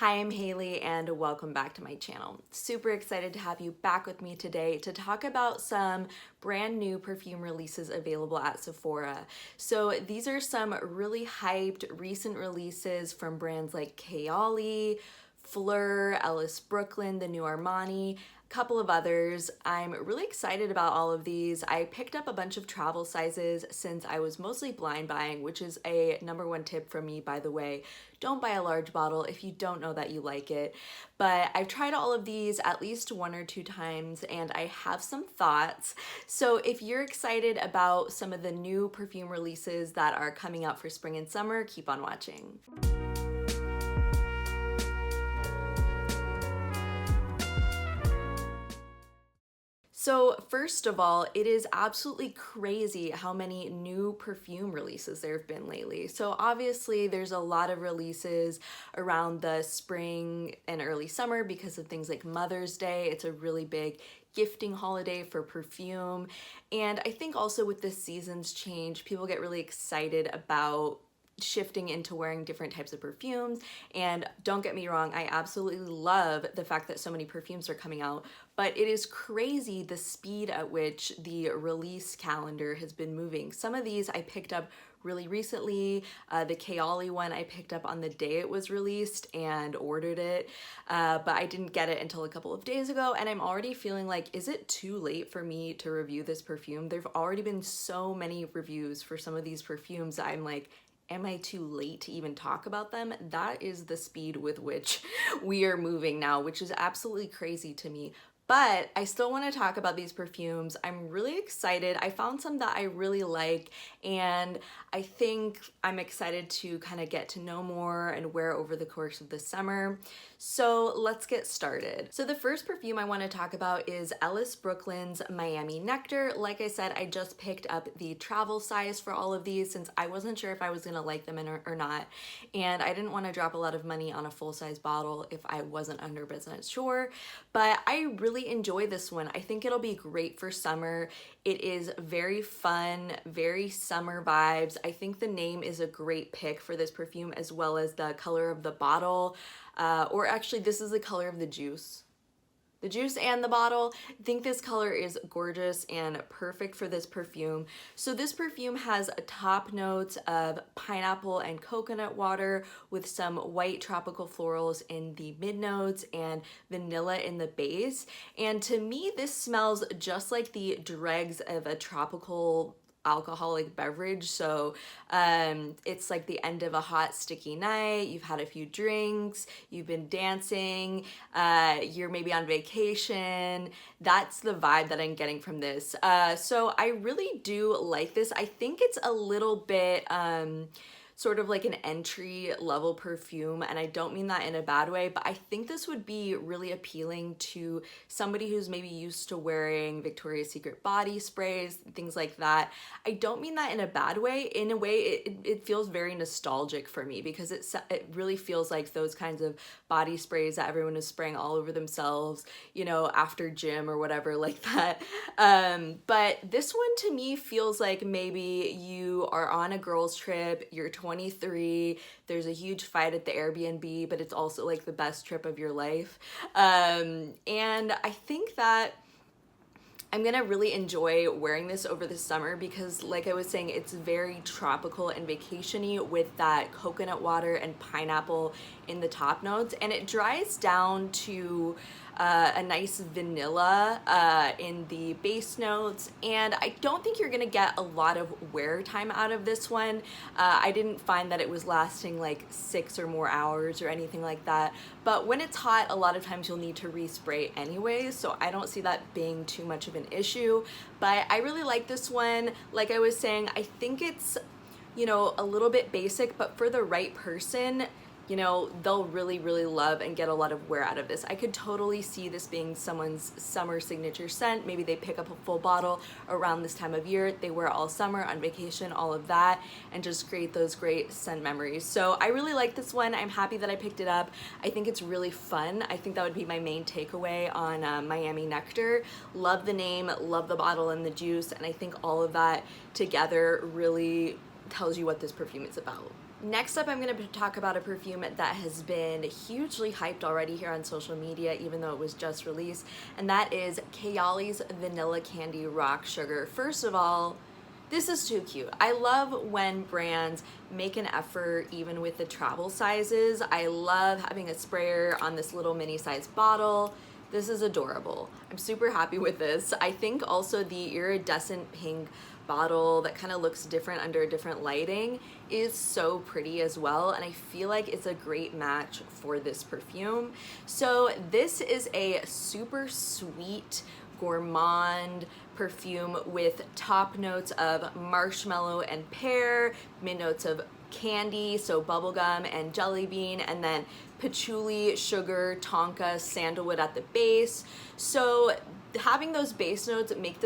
Hi, I'm Haley and welcome back to my channel. Super excited to have you back with me today to talk about some brand new perfume releases available at Sephora. So these are some really hyped recent releases from brands like Kayali, Phlur, Ellis Brooklyn, the new Armani, couple of others. I'm really excited about all of these. I picked up a bunch of travel sizes since I was mostly blind buying, which is a #1 tip from me, by the way. Don't buy a large bottle if you don't know that you like it. But I've tried all of these at least 1 or 2 times and I have some thoughts. So if you're excited about some of the new perfume releases that are coming out for spring and summer, keep on watching. So first of all, it is absolutely crazy how many new perfume releases there have been lately. So obviously there's a lot of releases around the spring and early summer because of things like Mother's Day. It's a really big gifting holiday for perfume. And I think also with the seasons change, people get really excited about shifting into wearing different types of perfumes. And don't get me wrong, I absolutely love the fact that so many perfumes are coming out, but it is crazy the speed at which the release calendar has been moving. Some of these I picked up really recently. The Kayali one I picked up on the day it was released and ordered it, but I didn't get it until a couple of days ago, and I'm already feeling like, is it too late for me to review this perfume? There've already been so many reviews for some of these perfumes that I'm like, am I too late to even talk about them? That is the speed with which we are moving now, which is absolutely crazy to me. But I still want to talk about these perfumes. I'm really excited. I found some that I really like, and I think I'm excited to kind of get to know more and wear over the course of the summer. So let's get started. So the first perfume I want to talk about is Ellis Brooklyn's Miami Nectar. Like I said, I just picked up the travel size for all of these since I wasn't sure if I was gonna like them or not. And I didn't want to drop a lot of money on a full-size bottle if I wasn't 100% sure. But I really enjoy this one. I think it'll be great for summer. It is very fun, very summer vibes. I think the name is a great pick for this perfume, as well as the color of the bottle, or actually this is the color of the juice. The juice and the bottle. I think this color is gorgeous and perfect for this perfume. So this perfume has a top notes of pineapple and coconut water with some white tropical florals in the mid notes and vanilla in the base. And to me, this smells just like the dregs of a tropical alcoholic beverage. So it's like the end of a hot sticky night, you've had a few drinks, you've been dancing, you're maybe on vacation. That's the vibe that I'm getting from this. So I really do like this. I think it's a little bit sort of like an entry level perfume, and I don't mean that in a bad way, but I think this would be really appealing to somebody who's maybe used to wearing Victoria's Secret body sprays, things like that. I don't mean that in a bad way. In a way, it feels very nostalgic for me because it really feels like those kinds of body sprays that everyone is spraying all over themselves, you know, after gym or whatever like that. But this one to me feels like maybe you are on a girls trip, you're 23, there's a huge fight at the Airbnb, but it's also like the best trip of your life. And I think that I'm gonna really enjoy wearing this over the summer because, like I was saying, it's very tropical and vacation-y with that coconut water and pineapple in the top notes, and it dries down to a nice vanilla in the base notes, and I don't think you're gonna get a lot of wear time out of this one. I didn't find that it was lasting like 6 or more hours or anything like that, but when it's hot, a lot of times you'll need to respray anyways, so I don't see that being too much of an issue. But I really like this one. Like I was saying, I think it's, you know, a little bit basic, but for the right person, you know, they'll really, really love and get a lot of wear out of this. I could totally see this being someone's summer signature scent. Maybe they pick up a full bottle around this time of year. They wear it all summer, on vacation, all of that, and just create those great scent memories. So I really like this one. I'm happy that I picked it up. I think it's really fun. I think that would be my main takeaway on Miami Nectar. Love the name, love the bottle and the juice, and I think all of that together really tells you what this perfume is about. Next up, I'm going to talk about a perfume that has been hugely hyped already here on social media, even though it was just released, and that is Kayali's Vanilla Candy Rock Sugar. First of all, this is too cute. I love when brands make an effort even with the travel sizes. I love having a sprayer on this little mini size bottle. This is adorable. I'm super happy with this. I think also the iridescent pink bottle that kind of looks different under different lighting is so pretty as well, and I feel like it's a great match for this perfume. So this is a super sweet gourmand perfume with top notes of marshmallow and pear, mid notes of candy, so bubblegum and jelly bean, and then patchouli, sugar, tonka, sandalwood at the base. So having those base notes makes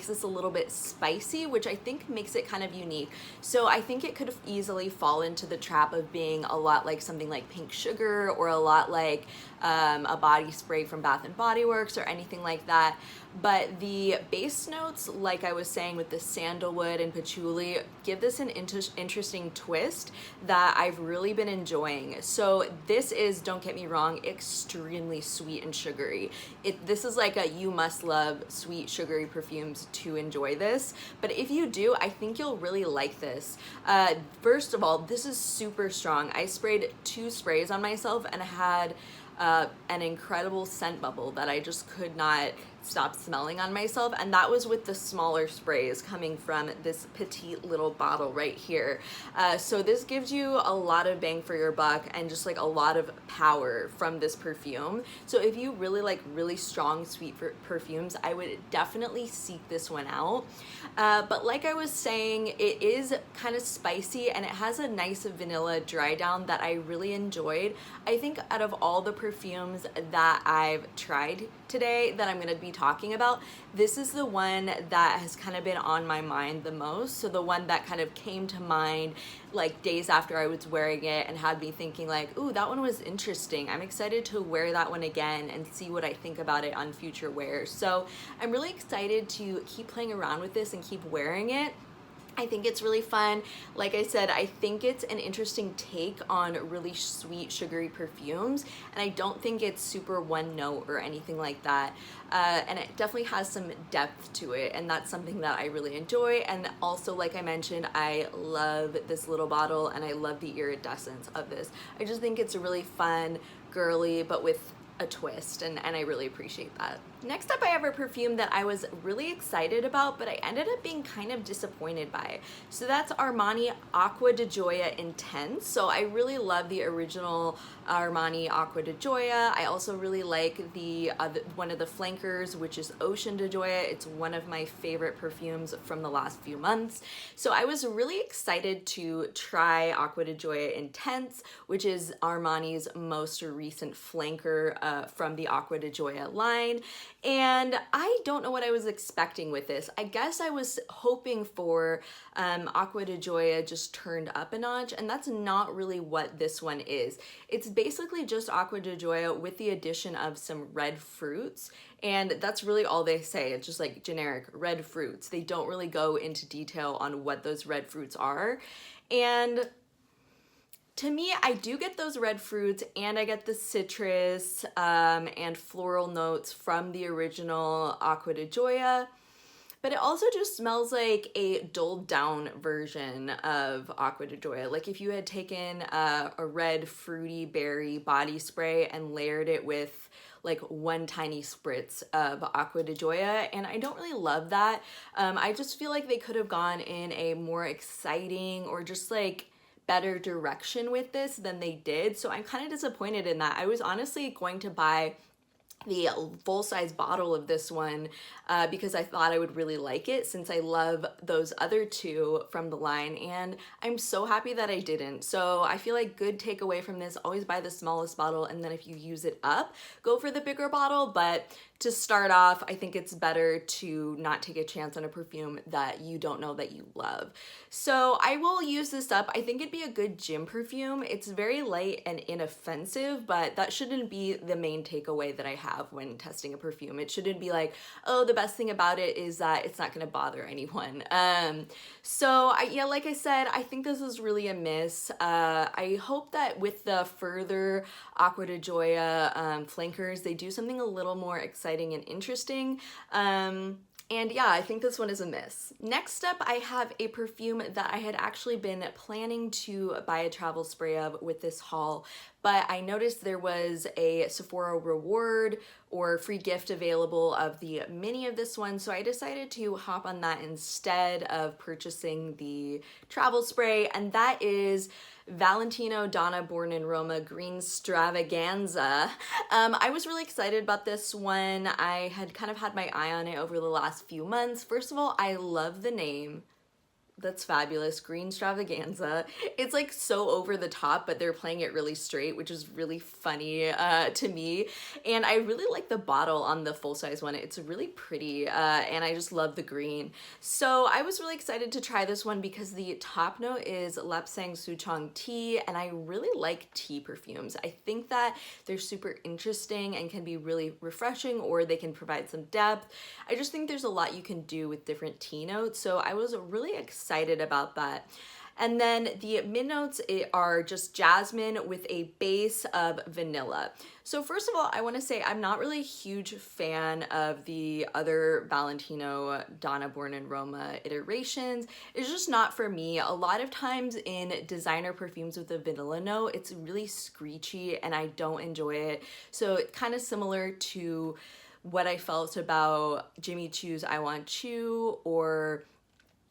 this a little bit spicy, which I think makes it kind of unique. So I think it could easily fall into the trap of being a lot like something like pink sugar, or a lot like a body spray from Bath and Body Works, or anything like that. But the base notes, like I was saying with the sandalwood and patchouli, give this an interesting twist that I've really been enjoying. So this is, don't get me wrong, extremely sweet and sugary. This is like a you must love sweet sugary perfumes to enjoy this. But if you do, I think you'll really like this. First of all, this is super strong. I sprayed 2 sprays on myself and I had an incredible scent bubble that I just could not stop smelling on myself, and that was with the smaller sprays coming from this petite little bottle right here. So this gives you a lot of bang for your buck and just like a lot of power from this perfume. So if you really like really strong sweet perfumes, I would definitely seek this one out. But like I was saying, it is kind of spicy and it has a nice vanilla dry down that I really enjoyed. I think out of all the perfumes that I've tried today that I'm going to be talking about, this is the one that has kind of been on my mind the most. So the one that kind of came to mind like days after I was wearing it and had me thinking like, ooh, that one was interesting. I'm excited to wear that one again and see what I think about it on future wears. So I'm really excited to keep playing around with this and keep wearing it. I think it's really fun. Like I said, I think it's an interesting take on really sweet, sugary perfumes, and I don't think it's super one note or anything like that. And it definitely has some depth to it, and that's something that I really enjoy. And also, like I mentioned, I love this little bottle, and I love the iridescence of this. I just think it's a really fun, girly, but with a twist, and I really appreciate that. Next up, I have a perfume that I was really excited about, but I ended up being kind of disappointed by. So that's Armani Acqua di Gioia Intense. So I really love the original Armani Acqua di Gioia. I also really like the one of the flankers, which is Ocean di Gioia. It's one of my favorite perfumes from the last few months. So I was really excited to try Acqua di Gioia Intense, which is Armani's most recent flanker from the Acqua di Gioia line. And I don't know what I was expecting with this. I guess I was hoping for Acqua di Gioia just turned up a notch, and that's not really what this one is. It's basically just Acqua di Gioia with the addition of some red fruits, and that's really all they say. It's just like generic red fruits. They don't really go into detail on what those red fruits are. And to me, I do get those red fruits, and I get the citrus and floral notes from the original Acqua di Gioia, but it also just smells like a dulled down version of Acqua di Gioia. Like if you had taken a red fruity berry body spray and layered it with like one tiny spritz of Acqua di Gioia, and I don't really love that. I just feel like they could have gone in a more exciting or just like better direction with this than they did. So I'm kind of disappointed in that. I was honestly going to buy the full-size bottle of this one because I thought I would really like it, since I love those other two from the line, and I'm so happy that I didn't. So I feel like good takeaway from this: always buy the smallest bottle, and then if you use it up, go for the bigger bottle. But to start off, I think it's better to not take a chance on a perfume that you don't know that you love. So I will use this up. I think it'd be a good gym perfume. It's very light and inoffensive, but that shouldn't be the main takeaway that I have when testing a perfume. It shouldn't be like, oh, the best thing about it is that it's not gonna bother anyone. Yeah, like I said, I think this is really a miss. I hope that with the further Acqua di Gioia flankers, they do something a little more exciting and interesting. And yeah, I think this one is a miss. Next up, I have a perfume that I had actually been planning to buy a travel spray of with this haul, but I noticed there was a Sephora reward or free gift available of the mini of this one, so I decided to hop on that instead of purchasing the travel spray, and that is Valentino Donna Born in Roma Greenstravaganza. I was really excited about this one. I had kind of had my eye on it over the last few months. First of all, I love the name. That's fabulous. Greenstravaganza. It's like so over the top, but they're playing it really straight, which is really funny to me. And I really like the bottle on the full-size one. It's really pretty, and I just love the green. So I was really excited to try this one because the top note is Lapsang Souchong tea, and I really like tea perfumes. I think that they're super interesting and can be really refreshing, or they can provide some depth. I just think there's a lot you can do with different tea notes, so I was really excited about that. And then the mid notes are just jasmine with a base of vanilla. So first of all, I want to say I'm not really a huge fan of the other Valentino Donna Born in Roma iterations. It's just not for me. A lot of times in designer perfumes with a vanilla note, it's really screechy and I don't enjoy it. So it's kind of similar to what I felt about Jimmy Choo's I Want Chew or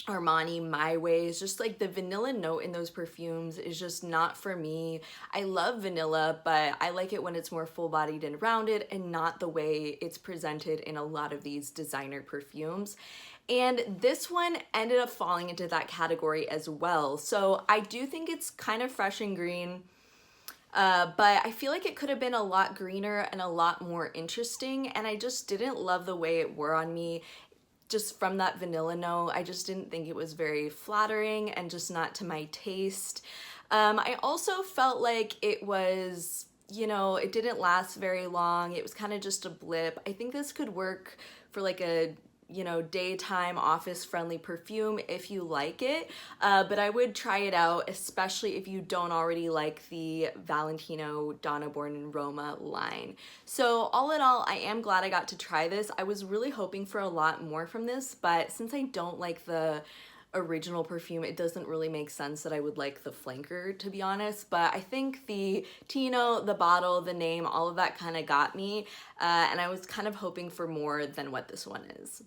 Armani My Way. Is just like the vanilla note in those perfumes is just not for me. I love vanilla, but I like it when it's more full-bodied and rounded and not the way it's presented in a lot of these designer perfumes. And this one ended up falling into that category as well. So I do think it's kind of fresh and green, but I feel like it could have been a lot greener and a lot more interesting, and I just didn't love the way it wore on me. Just from that vanilla note, I just didn't think it was very flattering and just not to my taste. I also felt like it was, it didn't last very long. It was kind of just a blip. I think this could work for like a daytime office friendly perfume if you like it, but I would try it out, especially if you don't already like the Valentino Donna Born in Roma line. So all in all, I am glad I got to try this. I was really hoping for a lot more from this, but since I don't like the original perfume, it doesn't really make sense that I would like the flanker, to be honest. But I think the Tino, the bottle, the name, all of that kind of got me, and I was kind of hoping for more than what this one is.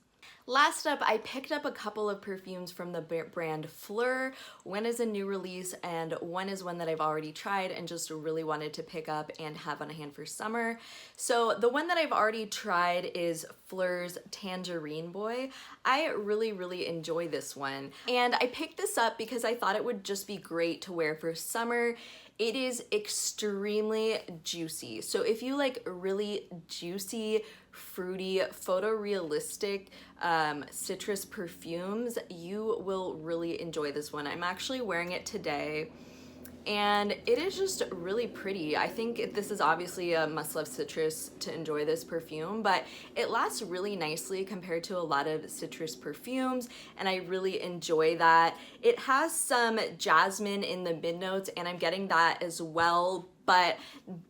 Last up, I picked up a couple of perfumes from the brand Phlur. One is a new release and one is one that I've already tried and just really wanted to pick up and have on hand for summer. So the one that I've already tried is Phlur's Tangerine Boy. I really, really enjoy this one. And I picked this up because I thought it would just be great to wear for summer. It is extremely juicy. So if you like really juicy, fruity, photorealistic citrus perfumes, you will really enjoy this one. I'm actually wearing it today and it is just really pretty. I think this is obviously a must-love citrus to enjoy this perfume, but it lasts really nicely compared to a lot of citrus perfumes, and I really enjoy that. It has some jasmine in the mid notes, and I'm getting that as well, but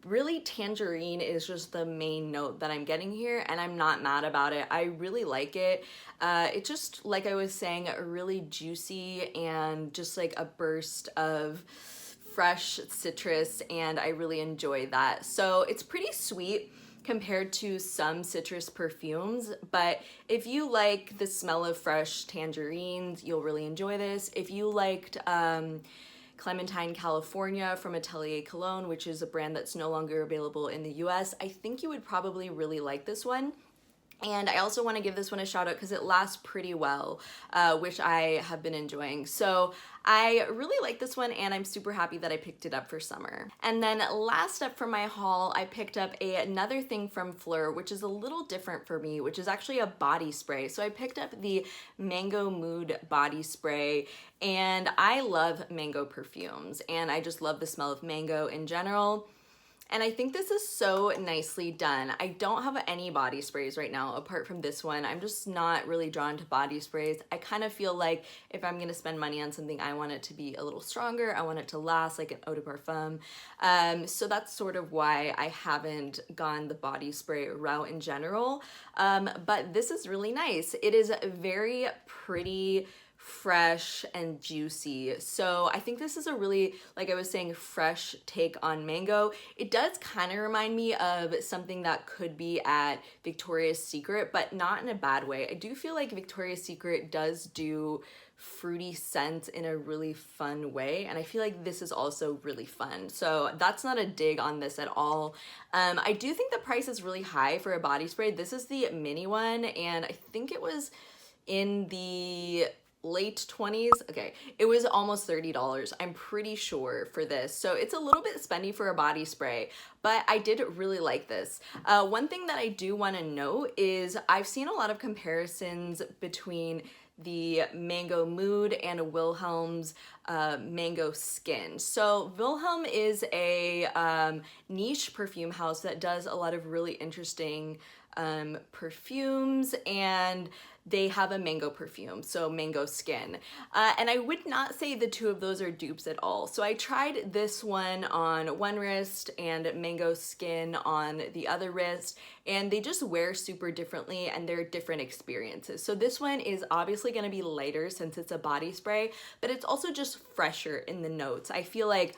really tangerine is just the main note that I'm getting here, and I'm not mad about it. I really like it. It's just, like I was saying, really juicy and just like a burst of fresh citrus, and I really enjoy that. So it's pretty sweet compared to some citrus perfumes, but if you like the smell of fresh tangerines, you'll really enjoy this. If you liked Clementine California from Atelier Cologne, which is a brand that's no longer available in the US, I think you would probably really like this one. And I also want to give this one a shout out because it lasts pretty well, which I have been enjoying. So I really like this one and I'm super happy that I picked it up for summer. And then last up for my haul, I picked up another thing from Phlur, which is a little different for me, which is actually a body spray. So I picked up the Mango Mood body spray, and I love mango perfumes and I just love the smell of mango in general. And I think this is so nicely done. I don't have any body sprays right now apart from this one. I'm just not really drawn to body sprays. I kind of feel like if I'm gonna spend money on something, I want it to be a little stronger. I want it to last, like an eau de parfum. So that's sort of why I haven't gone the body spray route in general. But this is really nice. It is very pretty, fresh and juicy. So I think this is a really, like I was saying, fresh take on mango. It does kind of remind me of something that could be at Victoria's Secret, but not in a bad way. I do feel like Victoria's Secret does do fruity scents in a really fun way, and I feel like this is also really fun. So that's not a dig on this at all. I do think the price is really high for a body spray. This is the mini one, and I think it was in the late 20s. Okay, it was almost $30, I'm pretty sure, for this. So it's a little bit spendy for a body spray, but I did really like this. One thing that I do want to note is I've seen a lot of comparisons between the Mango Mood and Wilhelm's Mango Skin. So Wilhelm is a niche perfume house that does a lot of really interesting perfumes, and they have a mango perfume, so Mango Skin. And I would not say the two of those are dupes at all. So I tried this one on one wrist and Mango Skin on the other wrist, and they just wear super differently and they're different experiences. So this one is obviously gonna be lighter since it's a body spray, but it's also just fresher in the notes. I feel like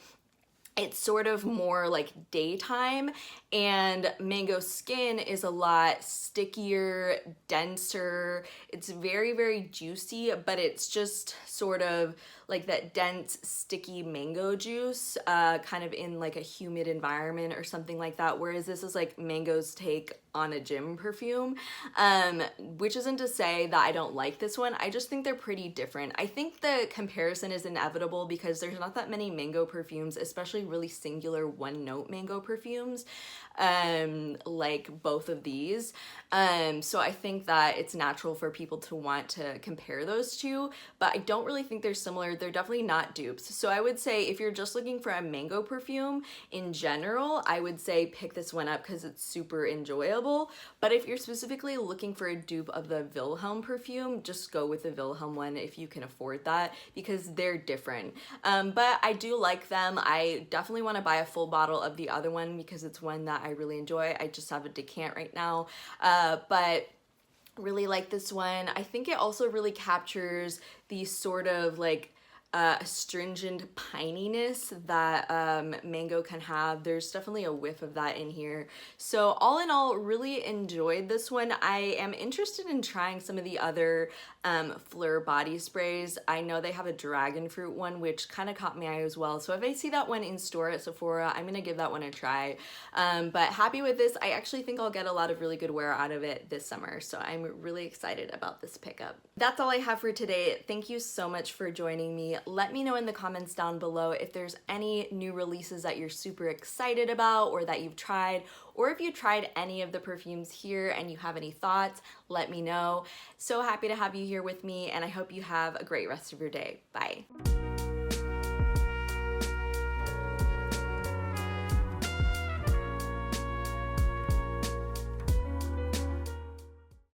it's sort of more like daytime, and Mango Skin is a lot stickier, denser. It's very, very juicy, but it's just sort of like that dense, sticky mango juice, kind of in like a humid environment or something like that. Whereas this is like mango's take on a gym perfume, which isn't to say that I don't like this one. I just think they're pretty different. I think the comparison is inevitable because there's not that many mango perfumes, especially really singular one note mango perfumes, like both of these. So I think that it's natural for people to want to compare those two, but I don't really think they're similar. They're definitely not dupes. So I would say if you're just looking for a mango perfume in general, I would say pick this one up because it's super enjoyable. But if you're specifically looking for a dupe of the Wilhelm perfume, just go with the Wilhelm one if you can afford that, because they're different. But I do like them. I definitely want to buy a full bottle of the other one because it's one that I really enjoy. I just have a decant right now, but really like this one. I think it also really captures the sort of like astringent pininess that mango can have. There's definitely a whiff of that in here. So all in all, really enjoyed this one. I am interested in trying some of the other Phlur body sprays. I know they have a dragon fruit one, which kind of caught my eye as well. So if I see that one in store at Sephora, I'm gonna give that one a try. But happy with this. I actually think I'll get a lot of really good wear out of it this summer. So I'm really excited about this pickup. That's all I have for today. Thank you so much for joining me. Let me know in the comments down below if there's any new releases that you're super excited about or that you've tried, or if you tried any of the perfumes here and you have any thoughts, let me know. So happy to have you here with me, and I hope you have a great rest of your day. Bye.